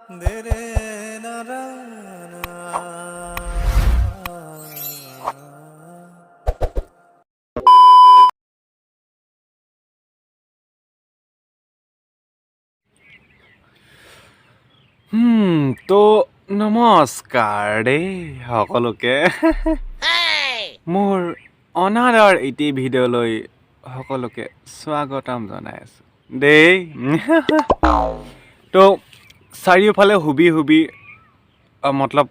Dere na ra na. তো নমস্কাৰ দেই সকলোকে মোৰ অনাদাৰ এটি ভিডিঅ'লৈ সকলোকে স্বাগতম জনাই আছোঁ দেই তো চাৰিওফালে হুবি মতলব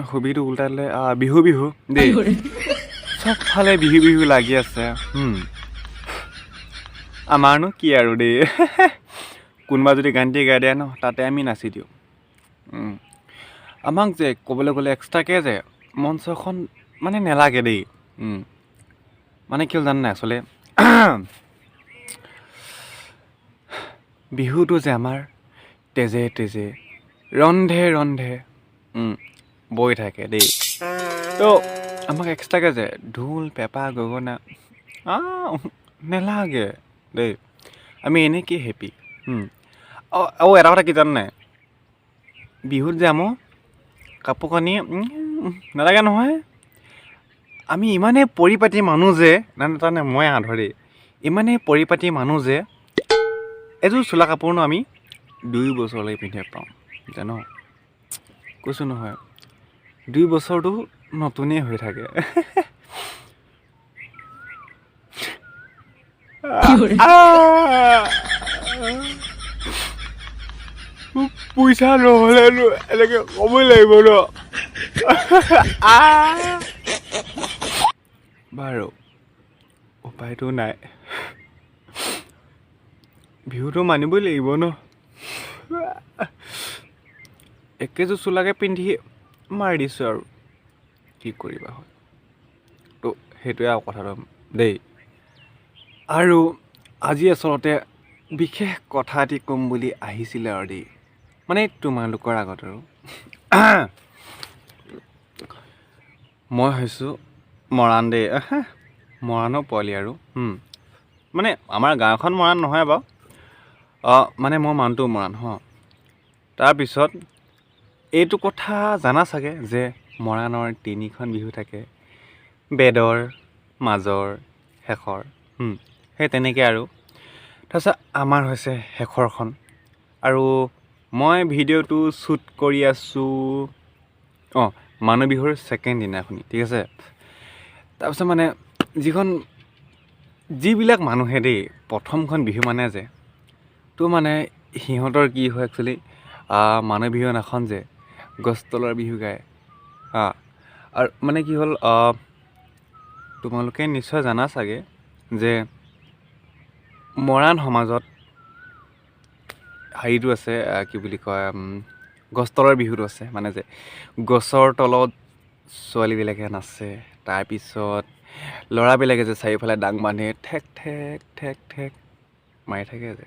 হুবিটো উল্টালে বিহু বিহু দেই চবফালে বিহু বিহু লাগি আছে আমাৰনো কি আৰু দেই কোনোবা যদি গানটি গাই দিয়ে ন তাতে আমি নাচি দিওঁ আমাক যে ক'বলৈ গ'লে এক্সট্ৰাকৈ যে মঞ্চখন মানে নেলাগে দেই মানে কিয় জান নাই আচলতে বিহুটো যে আমাৰ তেজে তেজে ৰন্ধে ৰন্ধে বৈ থাকে দেই তো আমাক এক্সট্ৰাকৈ যে ঢোল পেঁপা গগনা নেলাগে দেই আমি এনেকৈ হেপী আৰু এটা কথা কি জান নাই বিহুত যে আমাৰ কাপোৰ কানি নালাগে নহয় আমি ইমানেই পৰিপাটি মানুহ যে তাৰমানে মই আধৰি ইমানেই পৰিপাটি মানুহ যে এযোৰ চোলা কাপোৰনো আমি 2 বছৰলৈ পিন্ধিব পাওঁ জানো কৈছোঁ নহয় 2 বছৰটো নতুনেই হৈ থাকে পইচা নহ'লেনো এনেকৈ ক'বই লাগিব ন বাৰু উপায়টো নাই বিহুটো মানিবই লাগিব ন একেযোৰ চোলাকে পিন্ধি মাৰি দিছোঁ আৰু কি কৰিবা হয় তো সেইটোৱে আৰু কথাটো দেই আৰু আজি আচলতে বিশেষ কথা এটি ক'ম বুলি আহিছিলে আৰু দেই মানে তোমালোকৰ আগত আৰু মই হৈছোঁ মৰাণ দেই মৰাণৰ পোৱালি আৰু মানে আমাৰ গাঁওখন মৰাণ নহয় বাৰু মানে মই মানুহটো মৰাণ তাৰপিছত এইটো কথা জানা চাগে যে মৰাণৰ 3খন বিহু থাকে বেদৰ মাজৰ শেষৰ সেই তেনেকৈ আৰু তাৰপিছত আমাৰ হৈছে শেষৰখন আৰু মই ভিডিঅ'টো শ্বুট কৰি আছোঁ মানুহ বিহুৰ ছেকেণ্ড দিনাখনি ঠিক আছে তাৰপিছত মানে যিবিলাক মানুহে দেই প্ৰথমখন বিহু মানে যে তো মানে সিহঁতৰ কি হয় একচুৱেলি মানুহ বিহু দিনাখন যে গছ তলৰ বিহু গায় আৰু মানে কি হ'ল তোমালোকে নিশ্চয় জানা চাগে যে মৰাণ সমাজত হেৰিটো আছে কি বুলি কয় গছ তলৰ বিহুটো আছে মানে যে গছৰ তলত ছোৱালীবিলাকে নাচে তাৰপিছত ল'ৰাবিলাকে যে চাৰিওফালে ডাং বান্ধি ঠেক ঠেক ঠেক ঠেক মাৰি থাকে যে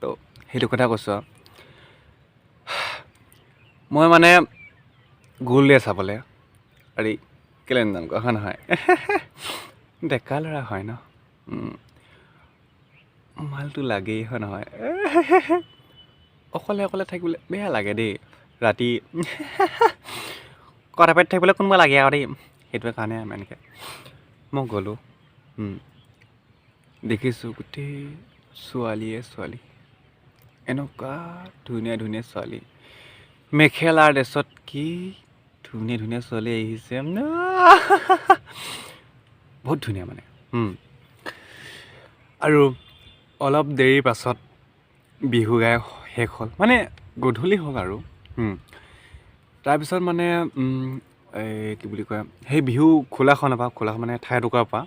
তো সেইটো কথা কৈছোঁ মই মানে গ'ল দিয়ে চাবলৈ আৰে কেলৈ নাযাম কোৱা হয় নহয় ডেকা ল'ৰা হয় ন মালটো লাগেই হয় নহয় অকলে অকলে থাকিবলৈ বেয়া লাগে দেই ৰাতি কথা পাতি থাকিবলৈ কোনোবা লাগে আৰু দেই সেইটোৱে কাৰণে আমি এনেকৈ মই গ'লোঁ দেখিছোঁ গোটেই ছোৱালীয়ে ছোৱালী এনেকুৱা ধুনীয়া ধুনীয়া ছোৱালী মেখেলাৰ ড্ৰেছত কি ধুনীয়া ধুনীয়া ছোৱালী আহিছে বহুত ধুনীয়া মানে আৰু অলপ দেৰিৰ পাছত বিহু গাই শেষ হ'ল মানে গধূলি হ'ল আৰু তাৰপিছত মানে এই কি বুলি কয় সেই বিহু খোলাখনৰ মানে ঠাই টুকুৰাৰ পৰা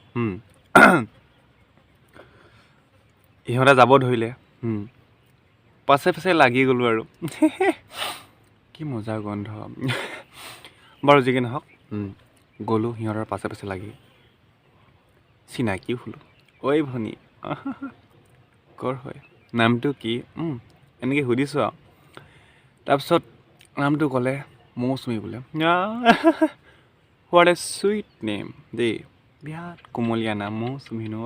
ইহঁতে যাব ধৰিলে পাছে পাছে লাগি গ'লোঁ আৰু কি মজাৰ গন্ধ বাৰু যি কি নহওক গ'লোঁ সিহঁতৰ পাছে পাছে লাগি চিনাকিও হ'লোঁ ঐ ভনী ক'ৰ হয় নামটো কি এনেকৈ সুধিছোঁ আৰু তাৰপিছত নামটো ক'লে মৌচুমী বোলে হোৱাট এ চুইট নেম দেই বিৰাট কোমলীয়া নাম মৌচুমীনো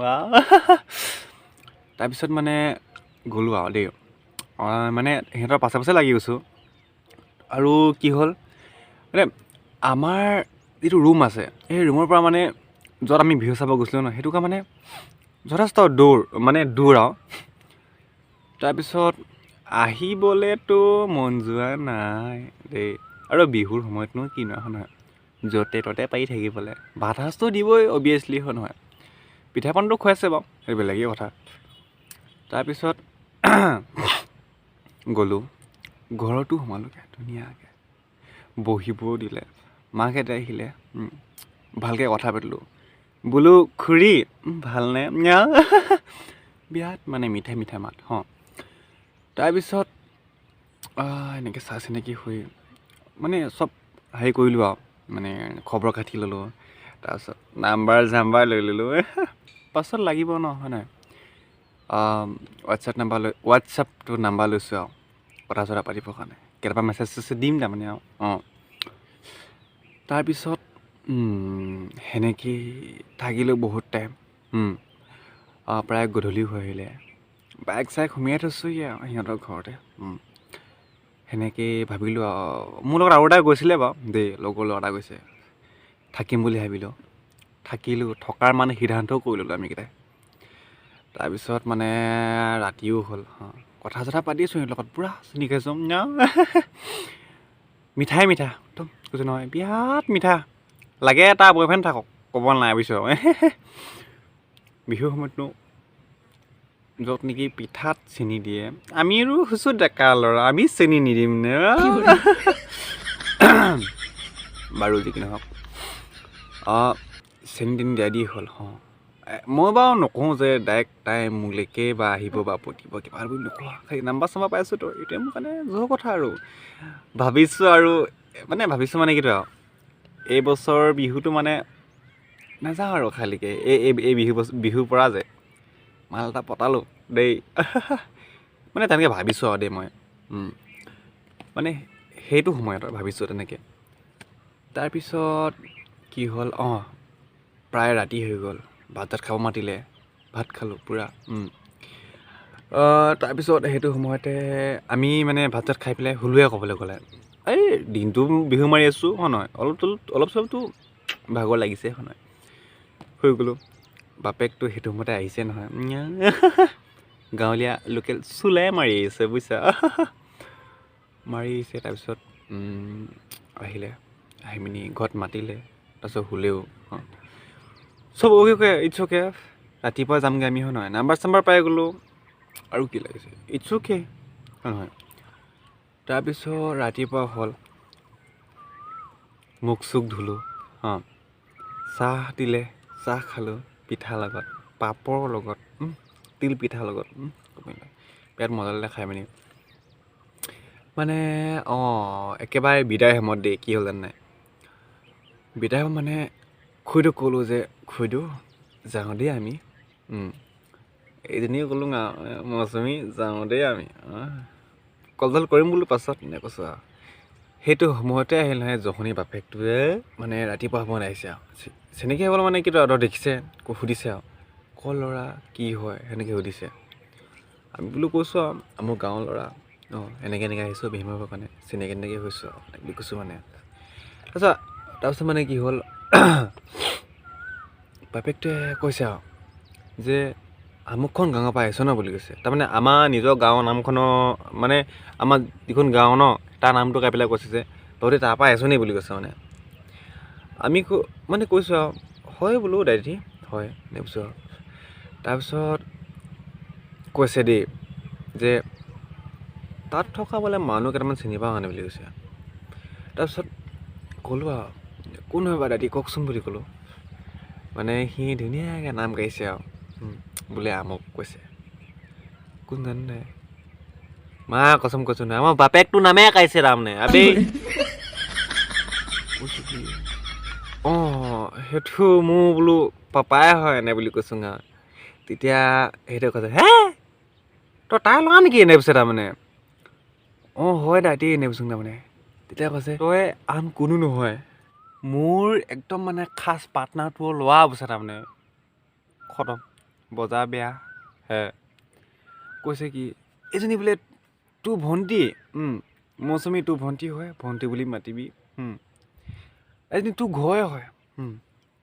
তাৰপিছত মানে গ'লোঁ আৰু দেই মানে সিহঁতৰ পাছে পাছে লাগি গৈছোঁ আৰু কি হ'ল মানে আমাৰ যিটো ৰুম আছে সেই ৰুমৰ পৰা মানে য'ত আমি বিহু চাব গৈছিলোঁ ন সেইটো কাৰণে মানে যথেষ্ট দূৰ আৰু তাৰপিছত আহিবলৈতো মন যোৱা নাই দেই আৰু বিহুৰ সময়তনো কিনো হয় নহয় য'তে ত'তে পাৰি থাকিবলৈ ভাত সাজটো দিবই অভিয়াছলি হয় নহয় পিঠা পনাটো খুৱাইছে বাৰু সেইটো বেলেগেই কথা তাৰপিছত গ'লোঁ ঘৰতো সোমালোগৈ ধুনীয়াকৈ বহিবও দিলে মাকহঁতে আহিলে ভালকৈ কথা পাতিলোঁ বোলো খুৰী ভালনে বিৰাট মানে মিঠা মিঠা মাত তাৰপিছত এনেকৈ চাহ চিনাকি হৈ মানে চব হেৰি কৰিলোঁ আৰু মানে খবৰ খাতি ল'লোঁ তাৰপিছত নাম্বাৰ চাম্বাৰ লৈ ল'লোঁ পাছত লাগিব ন হয় নাই হোৱাটছআপটো নাম্বাৰ লৈছোঁ আৰু কথা চথা পাতিবৰ কাৰণে কেতিয়াবা মেছেজ চেছেজ দিম তাৰমানে আৰু তাৰপিছত সেনেকেই থাকিলোঁ বহুত টাইম প্ৰায় গধূলি হৈ আহিলে বাইক চাইক সুমিয়াই থৈছোঁহি আৰু সিহঁতৰ ঘৰতে সেনেকেই ভাবিলোঁ আৰু মোৰ লগত আৰু এটা গৈছিলে বাৰু দেই লগৰ ল'ৰা এটা গৈছে থাকিম বুলি ভাবিলোঁ থাকিলোঁ থকাৰ মানে সিদ্ধান্তও কৰি ল'লোঁ আমিকেইটাই তাৰপিছত মানে ৰাতিও হ'ল কথা চথা পাতি আছোঁ সিহঁতৰ লগত পূৰা চিনি খাইছোঁ মিঠাই মিঠা একদম কৈছোঁ নহয় বিৰাট মিঠা লাগে তাৰ বয়ফ্ৰেণ্ড থাকক ক'ব নাই বুজিছ বিহুৰ সময়তনো য'ত নেকি পিঠাত চেনি দিয়ে আমি আৰু হৈছোঁ ডেকা ল'ৰা আমি চেনি নিদিম নে বাৰু যি কি নহওক চেনি তেনি দিয়াই দি হ'ল মই বাৰু নকওঁ যে ডাইৰেক্ট তাই মোলৈকে বা আহিব বা পতিব কিবা বুলি নকওঁ খালি নাম্বাৰ চাম্বাৰ পাইছোঁ তো এইটোৱে মোৰ কাৰণে জোৰ কথা আৰু ভাবিছোঁ মানে কিটো আৰু এইবছৰ বিহুটো মানে নাযাওঁ আৰু খালীকৈ এই বিহুৰ পৰা যে মাল এটা পতালোঁ দেই মানে তেনেকৈ ভাবিছোঁ আৰু দেই মই মানে সেইটো সময়ত ভাবিছোঁ তেনেকৈ তাৰপিছত কি হ'ল প্ৰায় ৰাতি হৈ গ'ল ভাত চাত খাব মাতিলে ভাত খালোঁ পূৰা তাৰপিছত সেইটো সময়তে আমি মানে ভাত চাত খাই পেলাই শুলোৱে ক'বলৈ গ'লে এই দিনটো বিহু মাৰি আছোঁ হয় নহয় অলপ চলপতো ভাগৰ লাগিছে হয় নহয় হৈ গ'লোঁ বাপেকটো সেইটো সময়তে আহিছে নহয় গাঁৱলীয়া লোকেল চুলাই মাৰি আহিছে বুজিছা মাৰি আহিছে তাৰপিছত আহিলে আহি পিনি ঘৰত মাতিলে তাৰপিছত শুলেও চব অ'কে ইটছ অ'কে ৰাতিপুৱা যামগৈ আমি হয় নহয় নাম্বাৰ চাম্বাৰ পাই গ'লোঁ আৰু কি লাগিছে ইটছ অ'কে হয় নহয় তাৰপিছত ৰাতিপুৱা হ'ল মুখ চুখ ধুলোঁ চাহ দিলে চাহ খালোঁ পিঠাৰ লগত পাপৰৰ লগত তিল পিঠাৰ লগত বিৰাট মজা লাগিলে খাই মেলি মানে একেবাৰে বিদায় সময়ত দেই কি হ'ল জানে নাই বিদায় মানে খুৰীদেউক ক'লোঁ যে খুৰীদেউ যাওঁ দেই আমি এইজনীও ক'লোঁ মৌচুমী যাওঁ দেই আমি কলডাল কৰিম বোলো পাছত এনেকৈ কৈছোঁ আৰু সেইটো সময়তে আহিল নহয় জহনী বাপেকটোৱে মানে ৰাতিপুৱা সময়ত আহিছে আৰু চিনাকি হ'বলৈ মানে কিটো আৰু দেখিছে সুধিছে আৰু কৰ ল'ৰা কি হয় সেনেকৈ সুধিছে আমি বোলো কৈছোঁ আৰু মোৰ গাঁৱৰ ল'ৰা এনেকৈ আহিছোঁ বিহু মাৰিবৰ কাৰণে চিনাকি তেনেকৈ হৈছোঁ আৰু বুলি কৈছোঁ মানে তাৰপিছত মানে কি হ'ল বাপেকটোৱে কৈছে আৰু যে আমুকখন গাঁৱৰ পৰা আহিছ ন বুলি কৈছে তাৰমানে আমাৰ নিজৰ গাঁৱৰ নামখনৰ মানে আমাৰ যিখন গাঁও ন তাৰ নামটো কাই পেলাই কৈছে যে তহঁতি তাৰ পৰা আহিছ নি বুলি কৈছে মানে আমি মানে কৈছোঁ আৰু হয় বোলো দাইটি হয় কৈছোঁ আৰু তাৰপিছত কৈছে দেই যে তাত থকা বোলে মানুহ কেইটামান চিনি পাওঁ মানে বুলি কৈছে তাৰপিছত ক'লোঁ আৰু কোন হয় বা দাদী কওকচোন বুলি ক'লোঁ মানে সি ধুনীয়াকৈ নাম গাইছে আৰু বোলে আমুক কৈছে কোন জানো নাই মা কচম কৈছোঁ নাই আমাৰ বাপেকটো নামে গাইছে তাৰমানে আবেই কৈছোঁ কি সেইটো মোৰ বোলো পাপাই হয় এনে বুলি কৈছোঁ তেতিয়া সেইটো কৈছে হে তই তাই ল'ৰা নেকি এনে পিছে তাৰমানে হয় দাদী এনে কৈছোঁ তাৰমানে তেতিয়া কৈছে তই আন কোনো নহয় মোৰ একদম মানে খাচ পাৰ্টনাৰটো লোৱা অৱস্থা তাৰমানে খতম বজাৰ বেয়া কৈছে কি এইজনী বোলে তোৰ ভণ্টি মৌচুমী তোৰ ভণ্টি হয়, ভণ্টি বুলি মাতিবি। এদিন তোৰ ঘৰে হয়।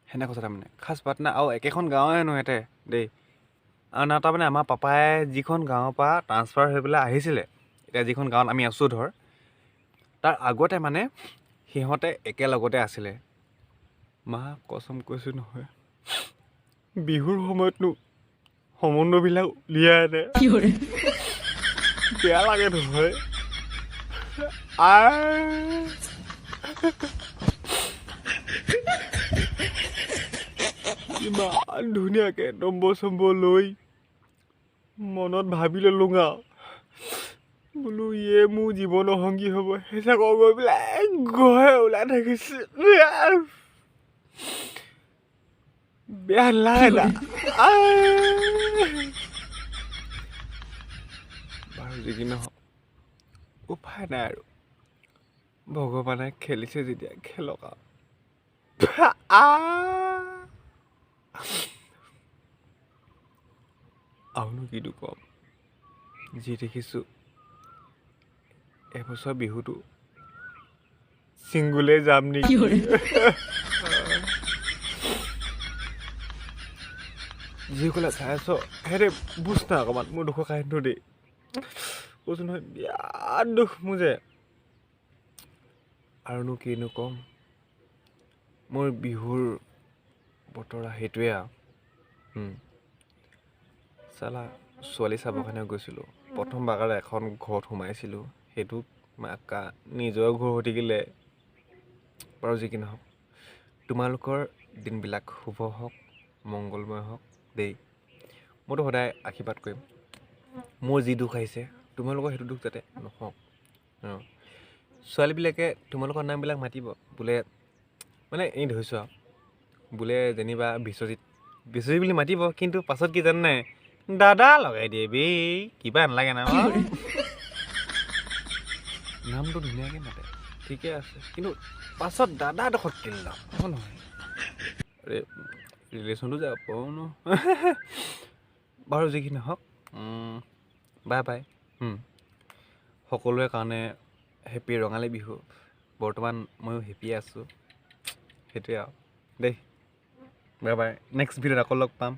সেনে কথা তাৰমানে খাচ পাটনা আৰু একেখন গাঁৱে নহয় এতে দেই। আৰু না তাৰমানে আমাৰ পাপাই যিখন গাঁৱৰ পৰা ট্ৰান্সফাৰ হৈ পেলাই আহিছিলে, এতিয়া যিখন গাঁৱত আমি আছোঁ ধৰ, তাৰ আগতে মানে সিহঁতে একেলগতে আছিলে। মা কচম কৈছোঁ নহয়, বিহুৰ সময়তনো সম্বন্ধবিলাক উলিয়াই আনে, বেয়া লাগে নহয়। ইমান ধুনীয়াকৈ নম্বৰ চম্বৰ লৈ মনত ভাবি ল'লোঁ আৰু বোলো ইয়ে মোৰ জীৱনৰ সংগী হ'ব। সেইচাকৰ গৈ পেলাই ঘৰে ওলাই থাকিছে, বেয়া লাগে না। বাৰু যি কি নহওক উপায় নাই আৰু, ভগৱানে খেলিছে যেতিয়া খেলক আৰু। আৰুনো কিনো ক'ম, যি দেখিছোঁ এবছৰ বিহুটো ছিংগুলে যাম নেকি। যিসকলে চাই আছ সিহঁতে বুজ না অকণমান মোৰ দুখৰ কাহিনীটো দেই। কৈছোঁ নহয় বিৰাট দুখ মোৰ যে। আৰুনো কিনো ক'ম, মোৰ বিহুৰ বতৰা সেইটোৱে আৰু। চালা ছোৱালী চাবৰ কাৰণে গৈছিলোঁ, প্ৰথমবাৰ এখন ঘৰত সোমাইছিলোঁ, সেইটো মাকা নিজৰ ঘৰ হৈ থাকিলে। বাৰু যি কি নহওক, তোমালোকৰ দিনবিলাক শুভ হওক, মংগলময় হওক দেই। মইতো সদায় আশীৰ্বাদ কৰিম, মোৰ যি দুখ আহিছে তোমালোকৰ সেইটো দুখ যাতে নহওক। ছোৱালীবিলাকে তোমালোকৰ নামবিলাক মাতিব বোলে, মানে এই ধৰিছোঁ আৰু বোলে যেনিবা বিশ্বজিত বুলি মাতিব, কিন্তু পাছত কি জানে নাই, দাদা লগাই দিয়ে বে, কিবা নালাগে না। নামটো ধুনীয়াকৈ মাতে ঠিকে আছে, কিন্তু পাছত দাদা ডোখৰত কেলে লওঁ নহয়। ৰিলেশ্যনটো যাব পাৰোঁ ন। বাৰু যি কি নহওক, বাই বাই। সকলোৰে কাৰণে হেপী ৰঙালী বিহু। বৰ্তমান ময়ো হেপীয়ে আছোঁ, সেইটোৱে আৰু দেই। বাই বাই, নেক্সট ভিডিঅ'ত আকৌ লগ পাম।